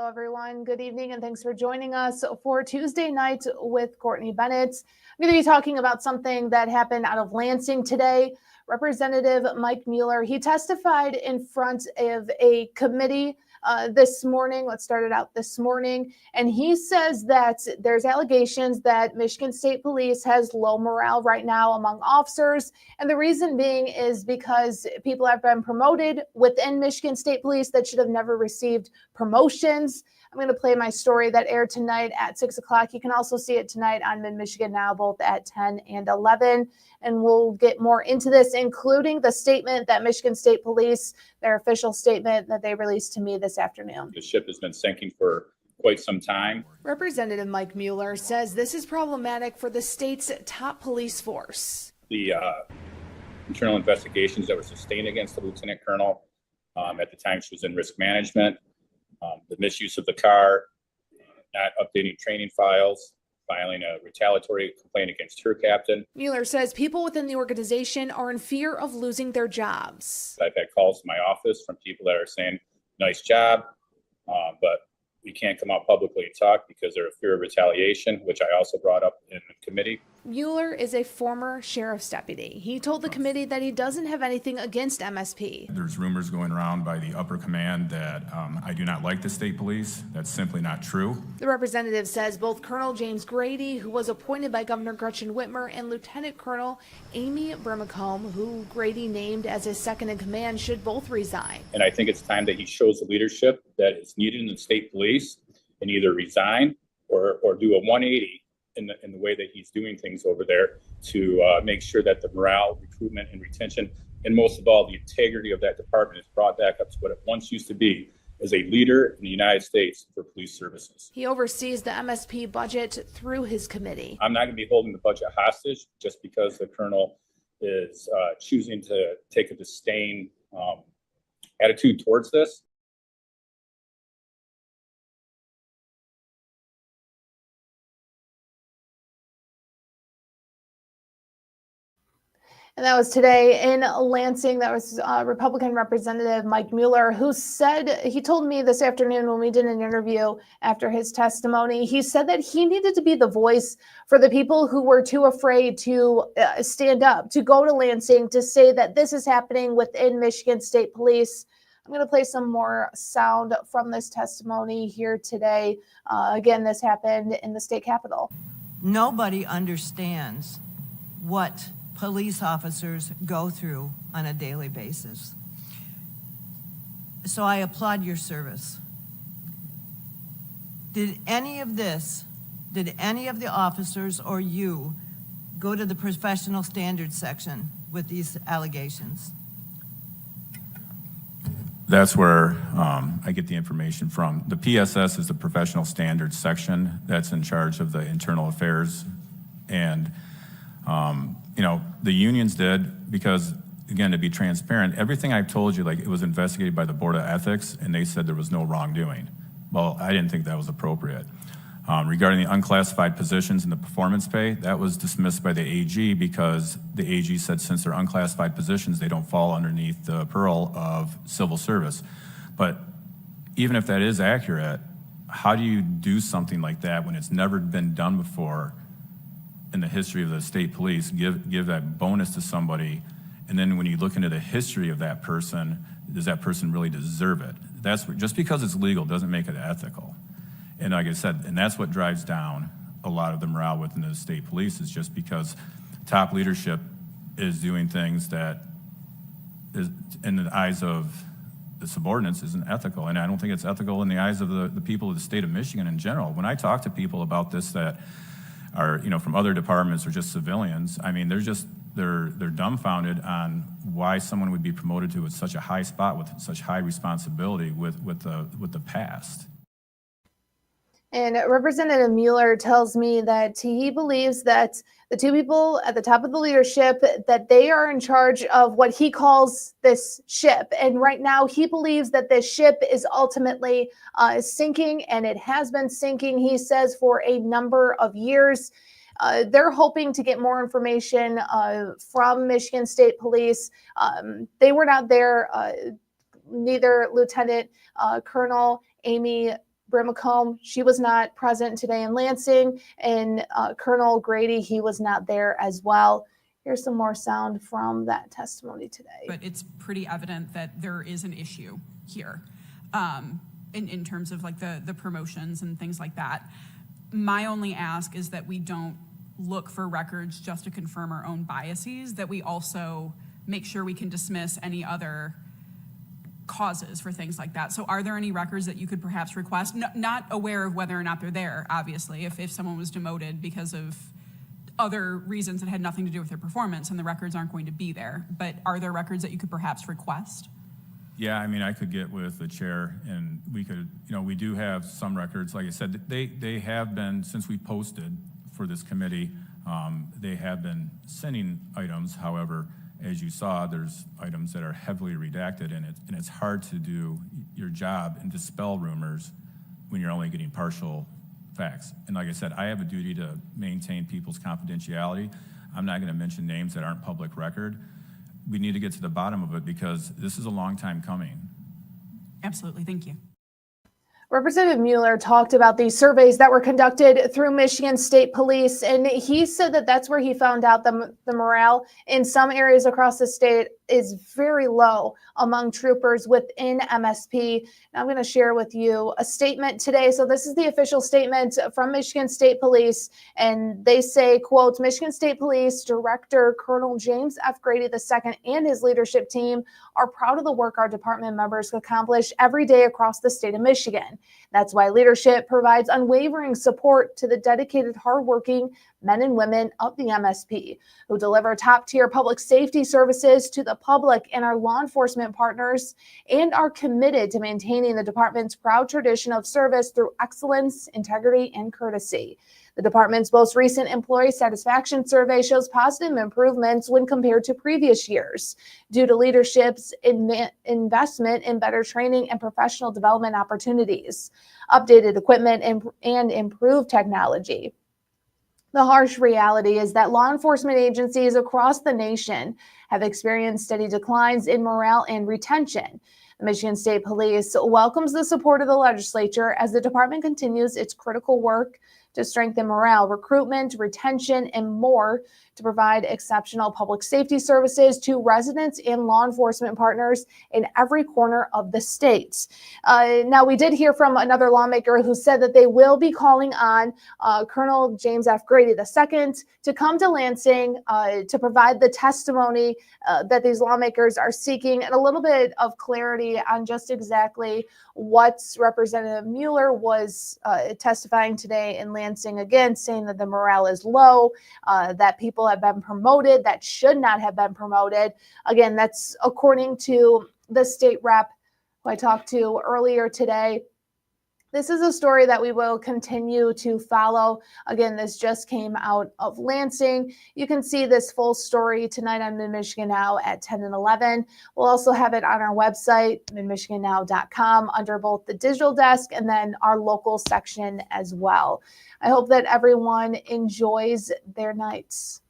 Hello, everyone. Good evening, and thanks for joining us for Tuesday Night with Courtney Bennett. I'm going to be talking about something that happened out of Lansing today. Representative Mike Mueller, he testified in front of a committee this morning. Let's start it out this morning. And he says that there's allegations that Michigan State Police has low morale right now among officers. And the reason being is because people have been promoted within Michigan State Police that should have never received promotions. I'm going to play my story that aired tonight at 6 o'clock. You can also see it tonight on Mid-Michigan Now, both at 10 and 11. And we'll get more into this, including the statement that Michigan State Police, their official statement that they released to me this afternoon. The ship has been sinking for quite some time. Representative Mike Mueller says this is problematic for the state's top police force. The internal investigations that were sustained against the lieutenant colonel at the time she was in risk management, the misuse of the car, not updating training files, filing a retaliatory complaint against her captain. Mueller says people within the organization are in fear of losing their jobs. I've had calls to my office from people that are saying, nice job, but we can't come out publicly and talk because they're in fear of retaliation, which I also brought up in the committee. Mueller is a former sheriff's deputy. He told the committee that he doesn't have anything against MSP. There's rumors going around by the upper command that I do not like the state police. That's simply not true. The representative says both Colonel James Grady, who was appointed by Governor Gretchen Whitmer, and Lieutenant Colonel Amy Brimacombe, who Grady named as his second in command, should both resign. And I think it's time that he shows the leadership that is needed in the state police and either resign or do a 180 in the way that he's doing things over there to make sure that the morale, recruitment, and retention, and most of all, the integrity of that department is brought back up to what it once used to be as a leader in the United States for police services. He oversees the MSP budget through his committee. I'm not going to be holding the budget hostage just because the colonel is choosing to take a disdain attitude towards this. And that was today in Lansing. That was Republican Representative Mike Mueller, who said, he told me this afternoon when we did an interview after his testimony, he said that he needed to be the voice for the people who were too afraid to stand up, to go to Lansing, to say that this is happening within Michigan State Police. I'm going to play some more sound from this testimony here today. Again, this happened in the state capitol. Nobody understands what police officers go through on a daily basis. So I applaud your service. Did any of the officers or you go to the professional standards section with these allegations? That's where I get the information from. The PSS is the professional standards section that's in charge of the internal affairs. And the unions did because, again, to be transparent, everything I've told you, like it was investigated by the Board of Ethics and they said there was no wrongdoing. Well, I didn't think that was appropriate. Regarding the unclassified positions and the performance pay, that was dismissed by the AG because the AG said since they're unclassified positions, they don't fall underneath the purl of civil service. But even if that is accurate, how do you do something like that when it's never been done before in the history of the state police, give that bonus to somebody, and then when you look into the history of that person, does that person really deserve it? That's just because it's legal doesn't make it ethical. And like I said, and that's what drives down a lot of the morale within the state police is just because top leadership is doing things that is in the eyes of the subordinates isn't ethical. And I don't think it's ethical in the eyes of the people of the state of Michigan in general. When I talk to people about this that are, from other departments or just civilians, I mean, they're dumbfounded on why someone would be promoted to such a high spot with such high responsibility with the past. And Representative Mueller tells me that he believes that the two people at the top of the leadership, that they are in charge of what he calls this ship. And right now he believes that this ship is ultimately sinking, and it has been sinking, he says, for a number of years. They're hoping to get more information from Michigan State Police. They were not there. Neither Lieutenant Colonel Amy Brimacombe, she was not present today in Lansing, and Colonel Grady, he was not there as well. Here's some more sound from that testimony today. But it's pretty evident that there is an issue here in terms of like the promotions and things like that. My only ask is that we don't look for records just to confirm our own biases, that we also make sure we can dismiss any other causes for things like that. So are there any records that you could perhaps request? Not aware of whether or not they're there, obviously, if someone was demoted because of other reasons that had nothing to do with their performance and the records aren't going to be there. But are there records that you could perhaps request? Yeah, I mean, I could get with the chair and we could, we do have some records. Like I said, they have been, since we posted for this committee, they have been sending items. However, as you saw, there's items that are heavily redacted, and it's hard to do your job and dispel rumors when you're only getting partial facts. And like I said, I have a duty to maintain people's confidentiality. I'm not going to mention names that aren't public record. We need to get to the bottom of it because this is a long time coming. Absolutely, thank you. Representative Mueller talked about these surveys that were conducted through Michigan State Police, and he said that that's where he found out the morale in some areas across the state is very low among troopers within MSP. And I'm going to share with you a statement today. So this is the official statement from Michigan State Police, and they say, quote, Michigan State Police Director Colonel James F. Grady II and his leadership team are proud of the work our department members accomplish every day across the state of Michigan. That's why leadership provides unwavering support to the dedicated, hardworking men and women of the MSP who deliver top-tier public safety services to the public and our law enforcement partners, and are committed to maintaining the department's proud tradition of service through excellence, integrity, and courtesy. The department's most recent employee satisfaction survey shows positive improvements when compared to previous years due to leadership's investment in better training and professional development opportunities, updated equipment, and improved technology. The harsh reality is that law enforcement agencies across the nation have experienced steady declines in morale and retention. The Michigan State Police welcomes the support of the legislature as the department continues its critical work to strengthen morale, recruitment, retention, and more to provide exceptional public safety services to residents and law enforcement partners in every corner of the state. Now, we did hear from another lawmaker who said that they will be calling on Colonel James F. Grady II to come to Lansing to provide the testimony that these lawmakers are seeking, and a little bit of clarity on just exactly what Representative Mueller was testifying today in Lansing, again, saying that the morale is low, that people have been promoted that should not have been promoted. Again, that's according to the state rep who I talked to earlier today. This is a story that we will continue to follow. Again, this just came out of Lansing. You can see this full story tonight on Mid-Michigan Now at 10 and 11. We'll also have it on our website, midmichigannow.com, under both the digital desk and then our local section as well. I hope that everyone enjoys their nights.